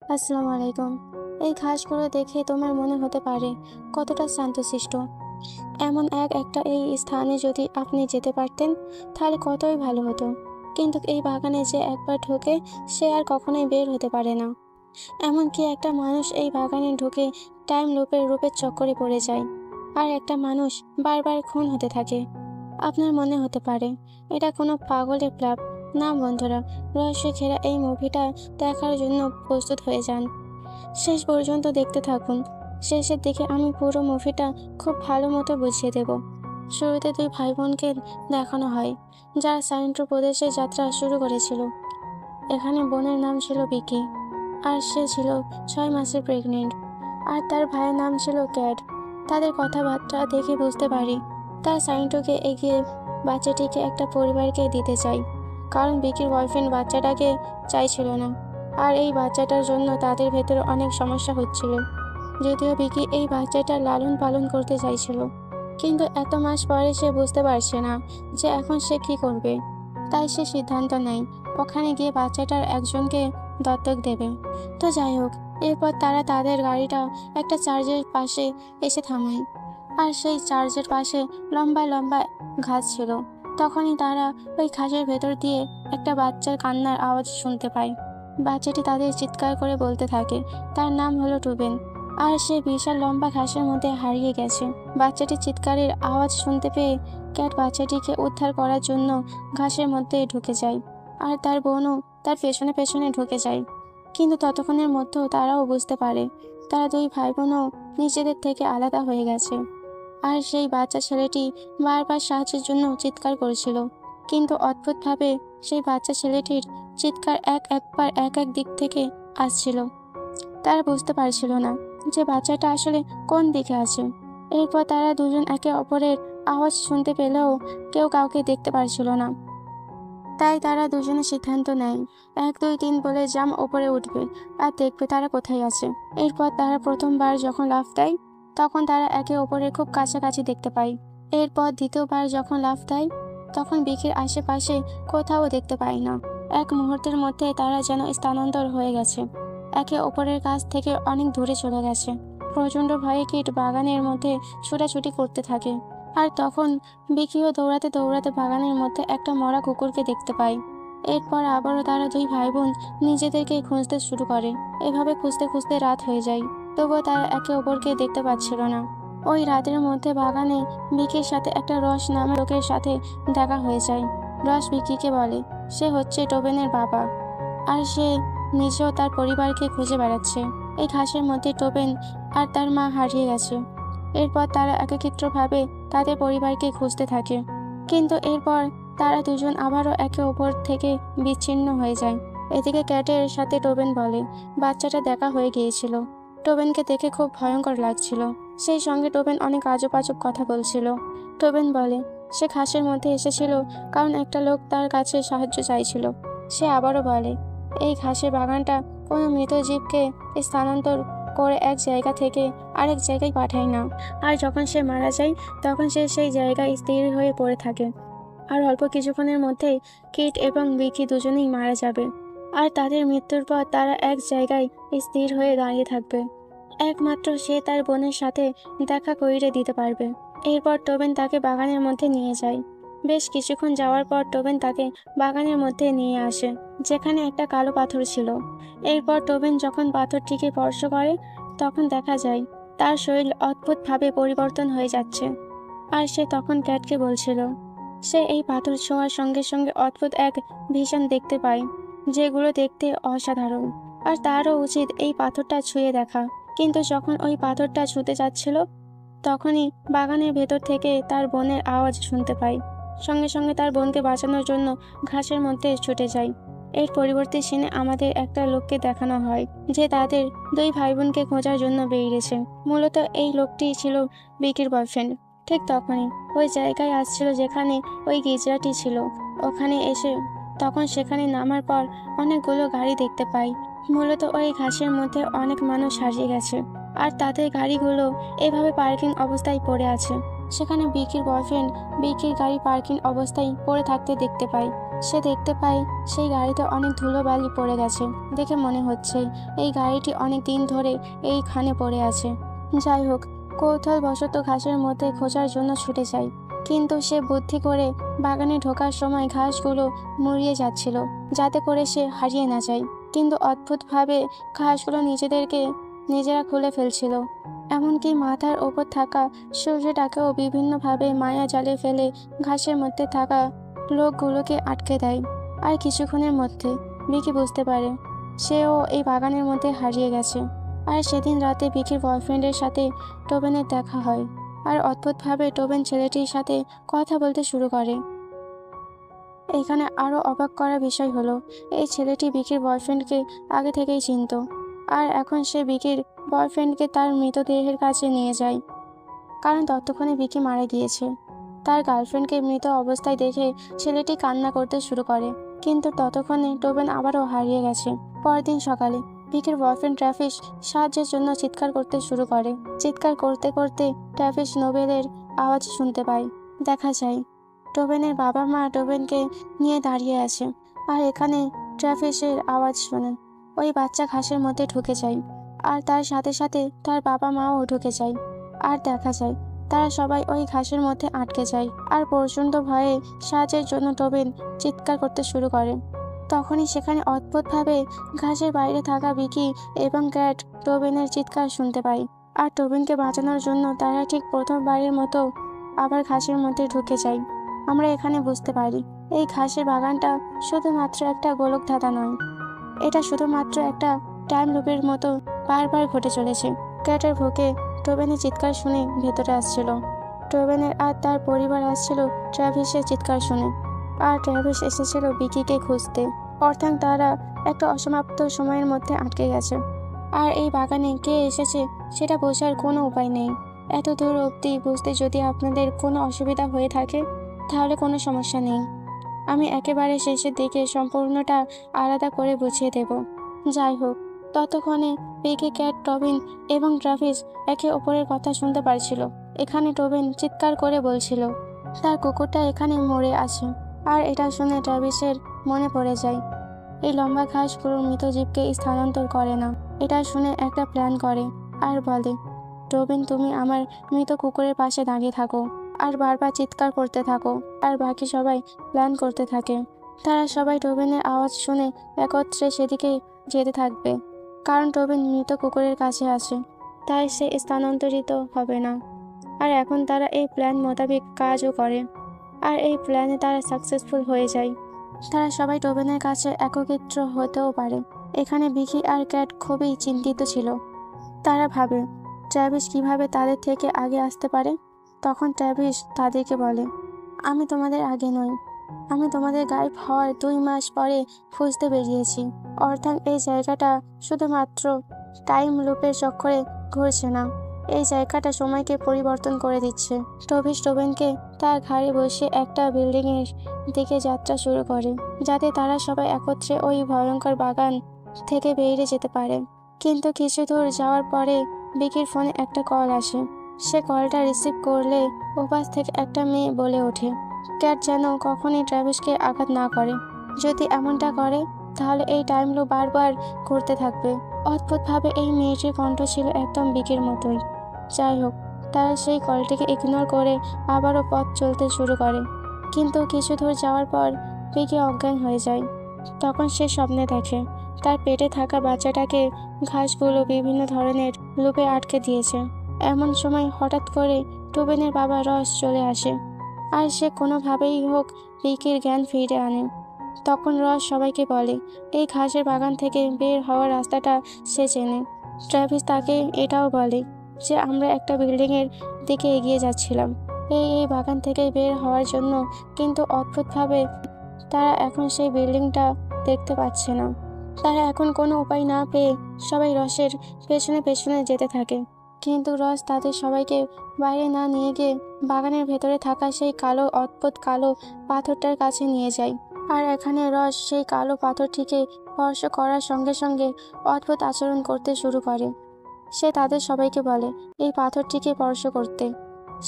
আসসালামু আলাইকুম। এই ঘাসগুলো দেখে তোমার মনে হতে পারে কতটা শান্তশিষ্ট। এমন একটা এই স্থানে যদি আপনি যেতে পারতেন তাহলে কতই ভালো হতো। কিন্তু এই বাগানে যে একবার ঢোকে সে আর কখনোই বের হতে পারে না। এমনকি একটা মানুষ এই বাগানে ঢুকে টাইম লুপের রূপের চক্করে পড়ে যায়, আর একটা মানুষ বারবার খুন হতে থাকে। আপনার মনে হতে পারে এটা কোনো পাগলের ক্লাব। না বন্ধুরা, রহস্য ঘেরা এই মুভিটা দেখার জন্য প্রস্তুত হয়ে যান। শেষ পর্যন্ত দেখতে থাকুন। শেষের দিকে আমি পুরো মুভিটা খুব ভালো মতো বুঝিয়ে দেব। শুরুতে দুই ভাই বোনকে দেখানো হয় যারা সাইন্ট্রো প্রদেশে যাত্রা শুরু করেছিল। এখানে বোনের নাম ছিল বিকি, আর সে ছিল 6 মাসের প্রেগনেন্ট, আর তার ভাইয়ের নাম ছিল ক্যাড। তাদের কথাবার্তা দেখে বুঝতে পারি তার সাইন্ট্রোকে এগিয়ে বাচ্চাটিকে একটা পরিবারকে দিতে চাই, কারণ বিকির বয়ফ্রেন্ড বাচ্চাটাকে চাইছিল না। আর এই বাচ্চাটার জন্য তাদের ভেতরে অনেক সমস্যা হচ্ছিল। যদিও বিকি এই বাচ্চাটার লালন পালন করতে চাইছিল, কিন্তু এত মাস পরে সে বুঝতে পারছে না যে এখন সে কি করবে। তাই সে সিদ্ধান্ত নেয় ওখানে গিয়ে বাচ্চাটার একজনকে দত্তক দেবে। তো যাই হোক, এরপর তারা তাদের গাড়িটা একটা চার্চের পাশে এসে থামায়, আর সেই চার্চের পাশে লম্বা লম্বা ঘাস ছিল। তখনই তারা ওই ঘাসের ভেতর দিয়ে একটা বাচ্চার কান্নার আওয়াজ শুনতে পায়। বাচ্চাটি তাদের চিৎকার করে বলতে থাকে তার নাম হলো টুবেন, আর সে বিশাল লম্বা ঘাসের মধ্যে হারিয়ে গেছে। বাচ্চাটির চিৎকারের আওয়াজ শুনতে পেয়ে ক্যাট বাচ্চাটিকে উদ্ধার করার জন্য ঘাসের মধ্যে ঢুকে যায়, আর তার বোনও তার পেছনে পেছনে ঢুকে যায়। কিন্তু ততক্ষণের মধ্যেও তারাও বুঝতে পারে তারা দুই ভাই বোনও নিজেদের থেকে আলাদা হয়ে গেছে। আর সেই বাচ্চা ছেলেটি বারবার সাহায্যের জন্য চিৎকার করেছিল, কিন্তু অদ্ভুতভাবে সেই বাচ্চা ছেলেটির চিৎকার একবার এক দিক থেকে আসছিল। তারা বুঝতে পারছিল না যে বাচ্চাটা আসলে কোন দিকে আছে। এরপর তারা দুজন একে অপরের আওয়াজ শুনতে পেলেও কেউ কাউকে দেখতে পারছিল না। তাই তারা দুজনে সিদ্ধান্ত নেয় 1 2 3 বলে জাম ওপরে উঠবে আর দেখবে তারা কোথায় আছে। এরপর তারা প্রথমবার যখন লাফ দেয় তখন তারা একে অপরের খুব কাছাকাছি দেখতে পায়। এরপর দ্বিতীয়বার যখন লাফ দেয় তখন বিকির আশেপাশে কোথাও দেখতে পায় না। এক মুহূর্তের মধ্যে তারা যেন স্থানান্তর হয়ে গেছে, একে অপরের কাছ থেকে অনেক দূরে চলে গেছে। প্রচণ্ড ভয়ে কিট বাগানের মধ্যে ছুটাছুটি করতে থাকে, আর তখন বিকিও দৌড়াতে দৌড়াতে বাগানের মধ্যে একটা মরা কুকুরকে দেখতে পায়। এরপর আবারও তারা দুই ভাই বোন নিজেদেরকে খুঁজতে শুরু করে। এভাবে খুঁজতে খুঁজতে রাত হয়ে যায়, তবুও তারা একে অপরকে দেখতে পাচ্ছিল না। ওই রাতের মধ্যে বাগানে বিকির সাথে একটা রস নামের লোকের সাথে দেখা হয়ে যায়। রস বিকিকে বলে সে হচ্ছে টোবেনের বাবা, আর সে নিজেও তার পরিবারকে খুঁজে বেড়াচ্ছে। এই ঘাসের মধ্যে টোবেন আর তার মা হারিয়ে গেছে। এরপর তারা একাকিত্বভাবে তাদের পরিবারকে খুঁজতে থাকে, কিন্তু এরপর তারা দুজন আবারও একে অপর থেকে বিচ্ছিন্ন হয়ে যায়। এদিকে ক্যাটের সাথে টোবেন বলে বাচ্চাটা দেখা হয়ে গিয়েছিল। টোবেনকে দেখে খুব ভয়ঙ্কর লাগছিল। সেই সঙ্গে টোবেন অনেক আজব আজব কথা বলছিল। টোবেন বলে সে ঘাসের মধ্যে এসেছিল কারণ একটা লোক তার কাছে সাহায্য চাইছিল। সে আবারও বলে এই ঘাসের বাগানটা কোনো মৃত জীবকে স্থানান্তর করে এক জায়গা থেকে আরেক জায়গায় পাঠায় না, আর যখন সে মারা যায় তখন সে সেই জায়গায় স্থির হয়ে পড়ে থাকে। আর অল্প কিছুক্ষণের মধ্যেই কিট এবং বিকি দুজনেই মারা যাবে, আর তাদের মৃত্যুর পর তারা এক জায়গায় স্থির হয়ে দাঁড়িয়ে থাকবে। একমাত্র সে তার বোনের সাথে দেখা করিয়ে দিতে পারবে। এরপর টোবেন তাকে বাগানের মধ্যে নিয়ে যায়। বেশ কিছুক্ষণ যাওয়ার পর টোবেন তাকে বাগানের মধ্যে নিয়ে আসে, যেখানে একটা কালো পাথর ছিল। এরপর টোবেন যখন পাথরটিকে স্পর্শ করে তখন দেখা যায় তার শরীর অদ্ভুতভাবে পরিবর্তন হয়ে যাচ্ছে। আর সে তখন ক্যাটকে বলছিল সে এই পাথর ছোঁয়ার সঙ্গে সঙ্গে অদ্ভুত এক ভিশন দেখতে পায়, যেগুলো দেখতে অসাধারণ, আর তারও উচিত এই পাথরটা ছুঁয়ে দেখা। কিন্তু যখন ওই পাথরটা ছুঁতে যাচ্ছিল তখনই বাগানের ভেতর থেকে তার বোনের আওয়াজ শুনতে পায়। সঙ্গে সঙ্গে তার বোনকে বাঁচানোর জন্য ঘাসের মধ্যে ছুটে যায়। এর পরিবর্তে সিনে আমাদের একটা লোককে দেখানো হয় যে তাদের দুই ভাই বোনকে খোঁজার জন্য বেরিয়েছে। মূলত এই লোকটি ছিল বিকির বয়ফ্রেন্ড। ঠিক তখনই ওই জায়গায় আসছিল যেখানে ওই গিজরাটি ছিল। ওখানে এসে তখন সেখানে নামার পর অনেকগুলো গাড়ি দেখতে পাই। মূলত ওই ঘাসের মধ্যে অনেক মানুষ হারিয়ে গেছে, আর তাদের গাড়িগুলো এভাবে পার্কিং অবস্থায় পড়ে আছে। সেখানে বিকির বয়ফ্রেন্ড বিকির গাড়ি পার্কিং অবস্থায় পড়ে থাকতে দেখতে পাই। সে দেখতে পায় সেই গাড়িতে অনেক ধুলোবালি পড়ে গেছে। দেখে মনে হচ্ছে এই গাড়িটি অনেক দিন ধরে এইখানে পড়ে আছে। যাই হোক, কৌতূহলবশত ঘাসের মধ্যে খোঁজার জন্য ছুটে যায়, কিন্তু সে বুদ্ধি করে বাগানে ঢোকার সময় ঘাসগুলো মুড়িয়ে যাচ্ছিল যাতে করে সে হারিয়ে না যায়। কিন্তু অদ্ভুতভাবে ঘাসগুলো নিজেরা খুলে ফেলছিল। এমনকি মাথার ওপর থাকা সূর্যটাকেও বিভিন্নভাবে মায়া জালে ফেলে ঘাসের মধ্যে থাকা লোকগুলোকে আটকে দেয়। আর কিছুক্ষণের মধ্যে ভিকি বুঝতে পারে সেও এই বাগানের মধ্যে হারিয়ে গেছে। আর সেদিন রাতে ভিকির বয়ফ্রেন্ডের সাথে টোবেনের দেখা হয়। আর অদ্ভুতভাবে টোবেন ছেলেটির সাথে কথা বলতে শুরু করে। এখানে আরও অবাক করার বিষয় হলো, এই ছেলেটি ভিকির বয়ফ্রেন্ডকে আগে থেকেই চিনত। আর এখন সে ভিকির বয়ফ্রেন্ডকে তার মৃতদেহের কাছে নিয়ে যায়, কারণ ততক্ষণে ভিকি মারা গিয়েছে। তার গার্লফ্রেন্ডকে মৃত অবস্থায় দেখে ছেলেটি কান্না করতে শুরু করে, কিন্তু ততক্ষণে টোবেন আবারও হারিয়ে গেছে। পরদিন সকালে ভিকির বয়ফ্রেন্ড ট্রাভিস সাহায্যের জন্য চিৎকার করতে শুরু করে। চিৎকার করতে করতে ট্রাভিস নোবেলের আওয়াজ শুনতে পায়। দেখা যায় টোবেনের বাবা মা টোবেনকে নিয়ে দাঁড়িয়ে আছে। আর এখানে ট্রাভিসের আওয়াজ শুনে ওই বাচ্চা ঘাসের মধ্যে ঢুকে যায়, আর তার সাথে সাথে তার বাবা মাও ঢুকে যায়। আর দেখা যায় তারা সবাই ওই ঘাসের মধ্যে আটকে যায়। আর প্রচণ্ড ভয়ে সাহায্যের জন্য টোবেন চিৎকার করতে শুরু করে। তখনই সেখানে অদ্ভুতভাবে ঘাসের বাইরে থাকা ভিকি এবং ক্যাট টোবেনের চিৎকার শুনতে পায়। আর টোবেনকে বাঁচানোর জন্য তারা ঠিক প্রথমবারের মতো আবার ঘাসের মধ্যে ঢুকে যায়। আমরা এখানে বুঝতে পারি এই ঘাসের বাগানটা শুধুমাত্র একটা গোলকধাঁধা নয়, এটা শুধুমাত্র একটা টাইম লুপের মতো বারবার ঘটে চলেছে। ক্যাটের বুকে টোবেনের চিৎকার শুনে ভেতরে আসছিল। টোবেনের আর তার পরিবার আসছিল ট্রাভিসের চিৎকার শুনে। আর ট্রাভিস এসেছিল ভিকিকে খুঁজতে। অর্থাৎ তারা একটা অসমাপ্ত সময়ের মধ্যে আটকে গেছে। আর এই বাগানে কে এসেছে সেটা বোঝার কোনো উপায় নেই। এত দূর অবধি বুঝতে যদি আপনাদের কোনো অসুবিধা হয়ে থাকে তাহলে কোনো সমস্যা নেই, আমি একেবারে শেষের দিকে সম্পূর্ণটা আলাদা করে বুঝিয়ে দেব। যাই হোক, ততক্ষণে ভিকি, ক্যাট, টোবেন এবং ট্রাভিস একে অপরের কথা শুনতে পারছিল। এখানে টোবেন চিৎকার করে বলছিল তার কুকুরটা এখানে মরে আছে। আর এটা শুনে ট্রাভিসের মনে পড়ে যায় এই লম্বা ঘাসগুলো মৃত জীবকে স্থানান্তর করে না। এটা শুনে একটা প্ল্যান করে আর বলে, টোবেন তুমি আমার মৃত কুকুরের পাশে দাঁড়িয়ে থাকো আর বারবার চিৎকার করতে থাকো। আর বাকি সবাই প্ল্যান করতে থাকে। তারা সবাই টোবেনের আওয়াজ শুনে একত্রে সেদিকে যেতে থাকবে, কারণ টোবেন মৃত কুকুরের কাছে আছে, তাই সে স্থানান্তরিত হবে না। আর এখন তারা এই প্ল্যান মোতাবেক কাজও করে, আর এই প্ল্যানে তারা সাকসেসফুল হয়ে যায়। তারা সবাই টোবেনের কাছে একত্রিত হতেও পারে। এখানে ভিকি আর ক্যাট খুবই চিন্তিত ছিল। তারা ভাবে ট্রাভিস কিভাবে তাদের থেকে আগে আসতে পারে। তখন ট্রাভিস তাদেরকে বলে, আমি তোমাদের আগে নই, আমি তোমাদের গায়েব হওয়ার 2 মাস পরে খুঁজতে বেরিয়েছি। অর্থাৎ এই জায়গাটা শুধুমাত্র টাইম লুপের চক্করে ঘুরছে না, এই জায়গাটা সময়কে পরিবর্তন করে দিচ্ছে। ট্রাভিস টোবেনকে তার ঘাড়ে বসে একটা বিল্ডিংয়ের দিকে যাত্রা শুরু করে, যাতে তারা সবাই একত্রে ওই ভয়ঙ্কর বাগান থেকে বেরিয়ে যেতে পারে। কিন্তু কিছু দূর যাওয়ার পরে ভিকির ফোনে একটা কল আসে। সে কলটা রিসিভ করলে ওপাশ থেকে একটা মেয়ে বলে ওঠে, ক্যাট যেন কখনই ট্রাভিসকে আঘাত না করে। যদি এমনটা করে তাহলে এই টাইম লুপ বারবার ঘুরতে থাকবে। অদ্ভুতভাবে এই মেয়েটির কণ্ঠ ছিল একদম ভিকির মতোই। যাই হোক, তারা সেই কলটিকে ইগনোর করে আবারও পথ চলতে শুরু করে। কিন্তু কিছু দূর যাওয়ার পর ভিকি অজ্ঞান হয়ে যায়। তখন সে স্বপ্নে দেখে তার পেটে থাকা বাচ্চাটাকে ঘাসগুলো বিভিন্ন ধরনের লুপে আটকে দিয়েছে। এমন সময় হঠাৎ করে টোবেনের বাবা রস চলে আসে, আর সে কোনোভাবেই হোক ভিকির জ্ঞান ফিরে আনে। তখন রস সবাইকে বলে এই ঘাসের বাগান থেকে বের হওয়ার রাস্তাটা সে চেনে। ট্রাভিস তাকে এটাও বলে যে আমরা একটা বিল্ডিংয়ের দিকে এগিয়ে যাচ্ছিলাম এই বাগান থেকে বের হওয়ার জন্য, কিন্তু অদ্ভুতভাবে তারা এখন সেই বিল্ডিংটা দেখতে পাচ্ছে না। তারা এখন কোনো উপায় না পেয়ে সবাই রসের পেছনে পেছনে যেতে থাকে। কিন্তু রস তাদের সবাইকে বাইরে না নিয়ে গিয়ে বাগানের ভেতরে থাকা সেই অদ্ভুত কালো পাথরটার কাছে নিয়ে যায়। আর এখানে রস সেই কালো পাথরটিকে স্পর্শ করার সঙ্গে সঙ্গে অদ্ভুত আচরণ করতে শুরু করে। সে তাদের সবাইকে বলে এই পাথরটিকে স্পর্শ করতে।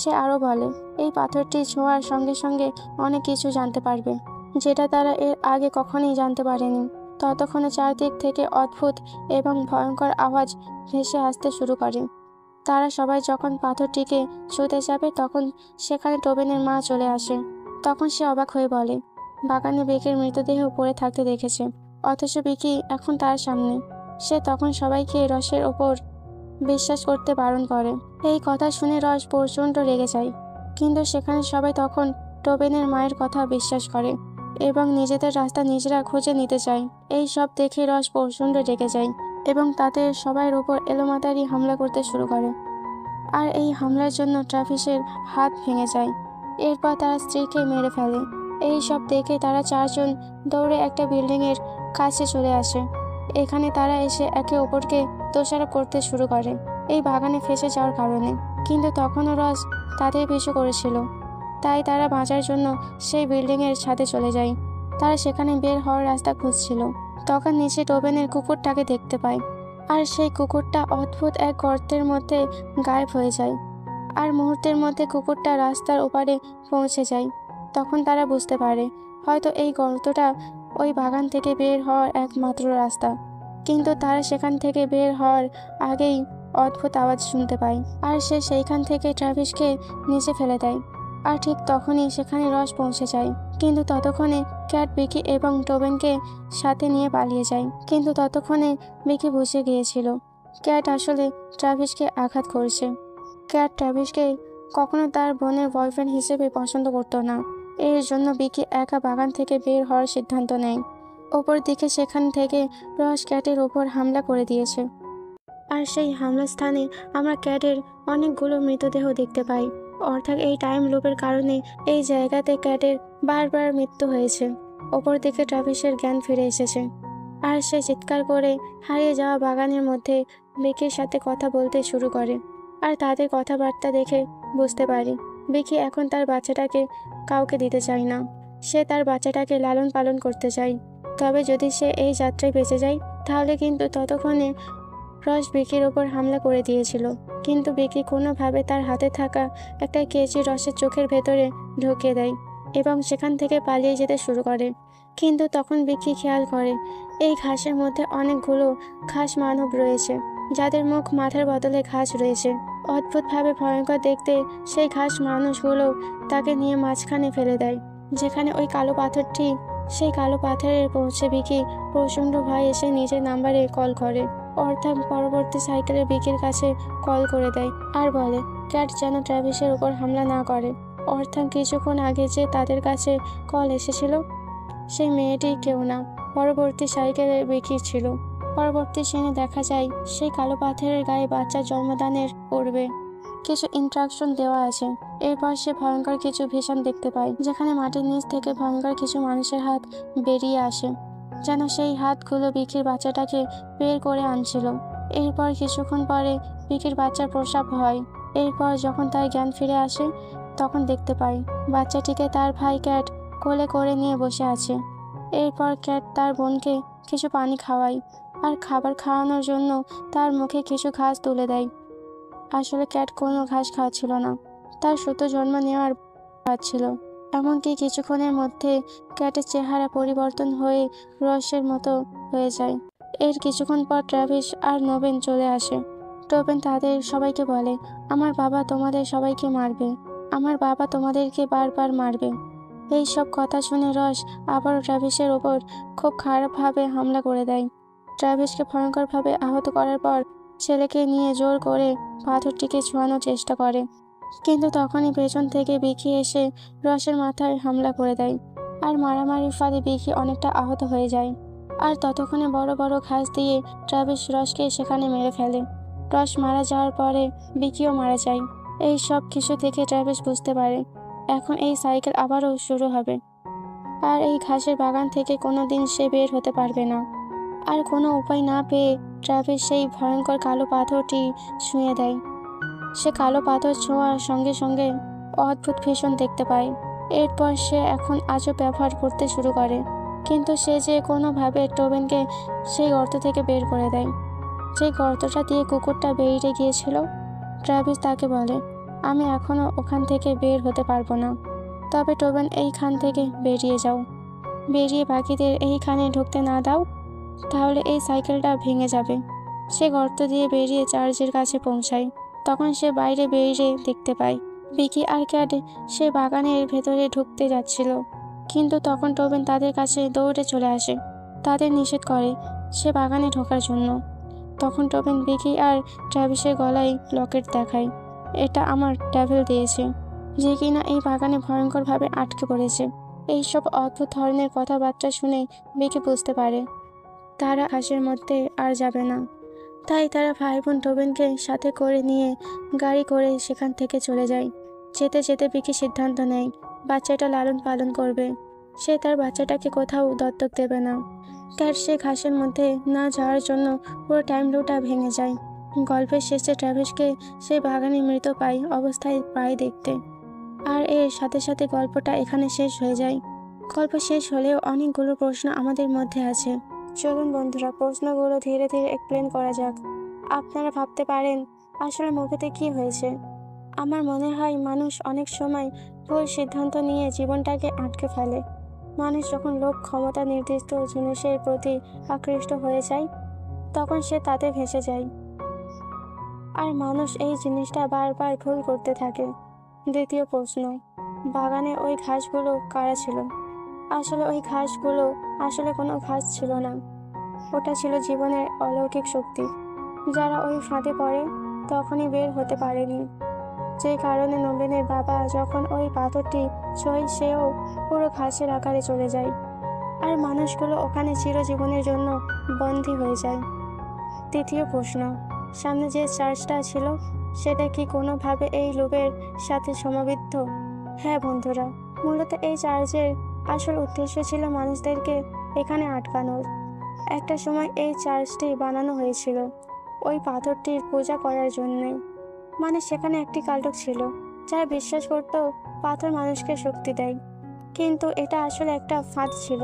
সে আরও বলে এই পাথরটি ছোঁয়ার সঙ্গে সঙ্গে অনেক কিছু জানতে পারবে। যেটা তারা এর আগে কখনোই জানতে পারেনি। ততক্ষণে চারদিক থেকে অদ্ভুত এবং ভয়ঙ্কর আওয়াজ ভেসে আসতে শুরু করে। তারা সবাই যখন পাথরটিকে ছুঁতে যাবে তখন সেখানে টোবেনের মা চলে আসে। তখন সে অবাক হয়ে বলে, বাগানে বেকির মৃতদেহ পড়ে থাকতে দেখেছে, অথচ বেকি এখন তার সামনে। সে তখন সবাইকে রসের ওপর বিশ্বাস করতে বারণ করে। এই কথা শুনে রস প্রচণ্ড রেগে যায়, কিন্তু সেখানে সবাই তখন টোবেনের মায়ের কথা বিশ্বাস করে এবং নিজেদের রাস্তা নিজেরা খুঁজে নিতে চায়। এই সব দেখে রস প্রচণ্ড রেগে যায় এবং তাদের সবার উপর এলোমাতাড়ি হামলা করতে শুরু করে। আর এই হামলার জন্য ট্রাভিসের হাত ভেঙে যায়। এরপর তারা স্ত্রীকে মেরে ফেলে। এই সব দেখে তারা চারজন দৌড়ে একটা বিল্ডিংয়ের কাছে চলে আসে। এখানে তারা এসে একে অপরকে দোষারোপ করতে শুরু করে এই বাগানে ফেঁসে যাওয়ার কারণে। কিন্তু তখনও রস তাদের পিছু করেছিল, তাই তারা বাঁচার জন্য সেই বিল্ডিংয়ের ছাদে চলে যায়। তারা সেখানে বের হওয়ার রাস্তা খুঁজছিল, তখন নিচে টোবেনের কুকুরটাকে দেখতে পায়। আর সেই কুকুরটা অদ্ভুত এক গর্তের মধ্যে গায়েব হয়ে যায়। আর মুহূর্তের মধ্যে কুকুরটা রাস্তার ওপারে পৌঁছে যায়। তখন তারা বুঝতে পারে হয়তো এই গর্তটা ওই বাগান থেকে বের হওয়ার একমাত্র রাস্তা। কিন্তু তারা সেখান থেকে বের হওয়ার আগেই অদ্ভুত আওয়াজ শুনতে পায়, আর সে সেইখান থেকে ট্রাভিসকে নিচে ফেলে দেয়। আর ঠিক তখনই সেখানে রস পৌঁছে যায়। কিন্তু ততক্ষণে ক্যাট বিকি এবং টোবেনকে সাথে নিয়ে পালিয়ে যায়। কিন্তু ততক্ষণে বিকি বুঝে গিয়েছিল ক্যাট আসলে ট্রাভিসকে আঘাত করেছে। ক্যাট ট্রাভিসকে কখনো তার বোনের বয়ফ্রেন্ড হিসেবে পছন্দ করতো না। এর জন্য বিকি একা বাগান থেকে বের হওয়ার সিদ্ধান্ত নেয়। ওপর দিকে সেখান থেকে রস ক্যাটের ওপর হামলা করে দিয়েছে। আর সেই হামলার স্থানে আমরা ক্যাটের অনেকগুলো মৃতদেহ দেখতে পাই। অর্থাৎ এই টাইম লুপের কারণে এই জায়গাতে ক্যাটের বারবার মৃত্যু হয়েছে। ওপর দিকে ট্রাভিসের জ্ঞান ফিরে এসেছে, আর সে চিৎকার করে হারিয়ে যাওয়া বাগানের মধ্যে বিকির সাথে কথা বলতে শুরু করে। আর তাদের কথাবার্তা দেখে বুঝতে পারি বিকি এখন তার বাচ্চাটাকে কাউকে দিতে চায় না। সে তার বাচ্চাটাকে লালন পালন করতে চায়। তবে যদি সে এই যাত্রায় বেঁচে যায় তাহলে কিন্তু ততক্ষণে রস বিকির ওপর হামলা করে দিয়েছিল। কিন্তু বিকি কোনোভাবে তার হাতে থাকা একটা কেচি রসের চোখের ভেতরে ঢুকিয়ে দেয় এবং সেখান থেকে পালিয়ে যেতে শুরু করে। কিন্তু তখন বিকি খেয়াল করে এই ঘাসের মধ্যে অনেকগুলো ঘাস মানব রয়েছে, যাদের মুখ মাথার বদলে ঘাস রয়েছে। অদ্ভুতভাবে ভয়ঙ্কর দেখতে সেই ঘাস মানুষগুলো তাকে নিয়ে মাঝখানে ফেলে দেয়, যেখানে ওই কালো পাথরটি। সেই কালো পাথরের পৌঁছে বিকি প্রচণ্ড ভয় এসে নিজের নাম্বারে কল করে, অর্থাৎ পরবর্তী সাইকেলে বিকির কাছে কল করে দেয় আর বলে ক্যাট যেন ট্রাভিসের উপর হামলা না করে। অর্থাৎ কিছুক্ষণ আগে যে তাদের কাছে কল এসেছিল সেই মেয়েটি কেউ না, পরবর্তী সাইকেলে বিকি ছিল। পরবর্তী সিনে দেখা যায় সেই কালো পাথরের গায়ে বাচ্চা জন্মদানের পূর্বে কিছু ইনস্ট্রাকশন দেওয়া আছে। এরপর সে ভয়ঙ্কর কিছু ভিশন দেখতে পায়, যেখানে মাটির নিচ থেকে ভয়ঙ্কর কিছু মানুষের হাত বেরিয়ে আসে, যেন সেই হাতগুলো বিকির বাচ্চাটাকে বের করে আনছিল। এরপর কিছুক্ষণ পরে বিকির বাচ্চার প্রসব হয়। এরপর যখন তার জ্ঞান ফিরে আসে তখন দেখতে পায় বাচ্চাটিকে তার ভাই ক্যাট কোলে করে নিয়ে বসে আছে। এরপর ক্যাট তার বোনকে কিছু পানি খাওয়ায় আর খাবার খাওয়ানোর জন্য তার মুখে কিছু ঘাস তুলে দেয়। আসলে ক্যাট কোনো ঘাস খাওয়াচ্ছিল না, তার সদ্য জন্ম নেওয়ার খাওয়াচ্ছিল। এমনকি কিছুক্ষণের মধ্যে ক্যাটের চেহারা পরিবর্তন হয়ে রসের মতো হয়ে যায়। এর কিছুক্ষণ পর ট্রাভিস আর নোবেন চলে আসে। টোবেন তাদের সবাইকে বলে, আমার বাবা তোমাদের সবাইকে মারবে, আমার বাবা তোমাদেরকে বারবার মারবে। এই সব কথা শুনে রস আবারও ট্রাভিসের ওপর খুব খারাপভাবে হামলা করে দেয়। ট্রাভিসকে ভয়ঙ্করভাবে আহত করার পর ছেলেকে নিয়ে জোর করে পাথরটিকে ছোঁয়ানোর চেষ্টা করে। কিন্তু তখনই পেছন থেকে বিকি এসে রসের মাথায় হামলা করে দেয়, আর মারামারির ফলে বিকি অনেকটা আহত হয়ে যায়। আর ততক্ষণে বড় বড় ঘাস দিয়ে ট্রাভিস রসকে সেখানে মেরে ফেলে। রস মারা যাওয়ার পরে বিকিও মারা যায়। এই সব কিছু দেখে ট্রাভিস বুঝতে পারে এখন এই সাইকেল আবারও শুরু হবে, আর এই ঘাসের বাগান থেকে কোনোদিন সে বের হতে পারবে না। আর কোনো উপায় না পেয়ে ট্রাভিস সেই ভয়ঙ্কর কালো পাথরটি ছুঁয়ে দেয়। সে কালো পাথর ছোঁয়ার সঙ্গে সঙ্গে অদ্ভুত ভীষণ দেখতে পায়। এরপর সে এখন আজব ব্যবহার করতে শুরু করে, কিন্তু সে যে কোনোভাবে টোবেনকে সেই গর্ত থেকে বের করে দেয়, যে গর্তটা দিয়ে কুকুরটা বেরিয়ে গিয়েছিল। ট্রাভিস তাকে বলে, আমি এখনও ওখান থেকে বের হতে পারবো না, তবে টোবেন এইখান থেকে বেরিয়ে যাও। বেরিয়ে বাকিদের এইখানে ঢুকতে না দাও, তাহলে এই সাইকেলটা ভেঙে যাবে। সে গর্ত দিয়ে বেরিয়ে চার্চের কাছে পৌঁছায়। তখন সে বাইরে বেরিয়ে দেখতে পায় ভিকি আর ক্যাট সে বাগানের ভেতরে ঢুকতে যাচ্ছিল, কিন্তু তখন টোবেন তাদের কাছে দৌড়ে চলে আসে, তাদের নিষেধ করে সে বাগানে ঢোকার জন্য। তখন টোবেন ভিকি আর ট্র্যাভিসের গলায় লকেট দেখায়। এটা আমার ডেভিল দিয়েছে, যে কিনা এই বাগানে ভয়ঙ্করভাবে আটকে পড়েছে। এইসব অদ্ভুত ধরনের কথাবার্তা শুনে ভিকি বুঝতে পারে তারা ঘাসের মধ্যে আর যাবে না। তাই তারা ভাই বোন টোবেনকে সাথে করে নিয়ে গাড়ি করে সেখান থেকে চলে যায়। যেতে যেতে ভিকি সিদ্ধান্ত নেয় বাচ্চাটা লালন পালন করবে। সে তার বাচ্চাটাকে কোথাও দত্তক দেবে না। ক্যাট সে ঘাসের মধ্যে না যাওয়ার জন্য পুরো টাইম লুপটা ভেঙে যায়। গল্পের শেষে ট্র্যাভিসকে সেই বাগানে মৃত অবস্থায় পায় দেখতে। আর এর সাথে সাথে গল্পটা এখানে শেষ হয়ে যায়। গল্প শেষ হলেও অনেকগুলো প্রশ্ন আমাদের মধ্যে আছে। চলুন বন্ধুরা, প্রশ্নগুলো ধীরে ধীরে এক্সপ্লেন করা যাক। আপনারা ভাবতে পারেন আসলে মুভিতে কি হয়েছে। আমার মনে হয় মানুষ অনেক সময় ভুল সিদ্ধান্ত নিয়ে জীবনটাকে আটকে ফেলে। মানুষ যখন লোভ, ক্ষমতা, নির্দিষ্ট জিনিসের প্রতি আকৃষ্ট হয়ে যায়, তখন সে তাতে ভেসে যায়। আর মানুষ এই জিনিসটা বারবার ভুল করতে থাকে। দ্বিতীয় প্রশ্ন, বাগানে ওই ঘাসগুলো কারা ছিল? আসলে ওই ঘাসগুলো আসলে কোনো ঘাস ছিল না, ওটা ছিল জীবনের অলৌকিক শক্তি, যারা ওই ফাঁদে পড়ে তখনই বের হতে পারেনি। যে কারণে নবীনের বাবা যখন ওই পাথরটি ছোঁয়, সেও পুরো ঘাসের আকারে চলে যায়, আর মানুষগুলো ওখানে চিরজীবনের জন্য বন্দী হয়ে যায়। তৃতীয় প্রশ্ন, সামনে যে চার্চটা ছিল সেটা কি কোনোভাবে এই লুপের সাথে সমবেত? হ্যাঁ বন্ধুরা, মূলত এই চার্চের আসল উদ্দেশ্য ছিল মানুষদেরকে এখানে আটকানোর। একটা সময় এই চার্চটি বানানো হয়েছিল ওই পাথরটির পূজা করার জন্যে। মানে সেখানে একটি কাল্টক ছিল যারা বিশ্বাস করত পাথর মানুষকে শক্তি দেয়, কিন্তু এটা আসলে একটা ফাঁদ ছিল।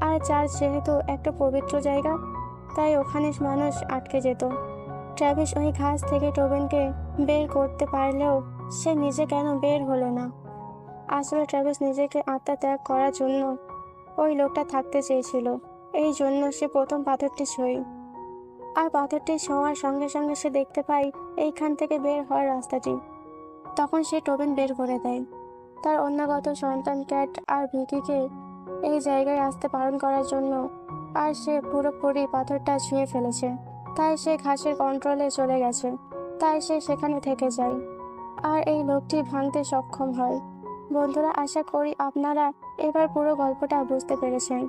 আর চার্চ যেহেতু একটা পবিত্র জায়গা, তাই ওখানে মানুষ আটকে যেত। ট্র্যাভিস ওই ঘাস থেকে টোবেনকে বের করতে পারলেও সে নিজে কেন বের হলো না? আসলে ট্র্যাভিস নিজেকে আত্মত্যাগ করার জন্য ওই লোকটা থাকতে চেয়েছিল, এই জন্য সে প্রথম পাথরটি ছোঁয়। আর পাথরটি ছোঁয়ার সঙ্গে সঙ্গে সে দেখতে পায় এইখান থেকে বের হওয়ার রাস্তাটি। তখন সে টোবেন বের করে দেয় তার অন্যগত সন্তান ক্যাট আর ভিকিকে এই জায়গায় আসতে বারণ করার জন্য। আর সে পুরোপুরি পাথরটা ছুঁয়ে ফেলেছে, তাই সে ঘাসের কন্ট্রোলে চলে গেছে, তাই সে সেখানে থেকে যায় আর এই লোকটি ভাঙতে সক্ষম হয়। বন্ধুরা, আশা করি আপনারা এবার পুরো গল্পটা বুঝতে পেরেছেন।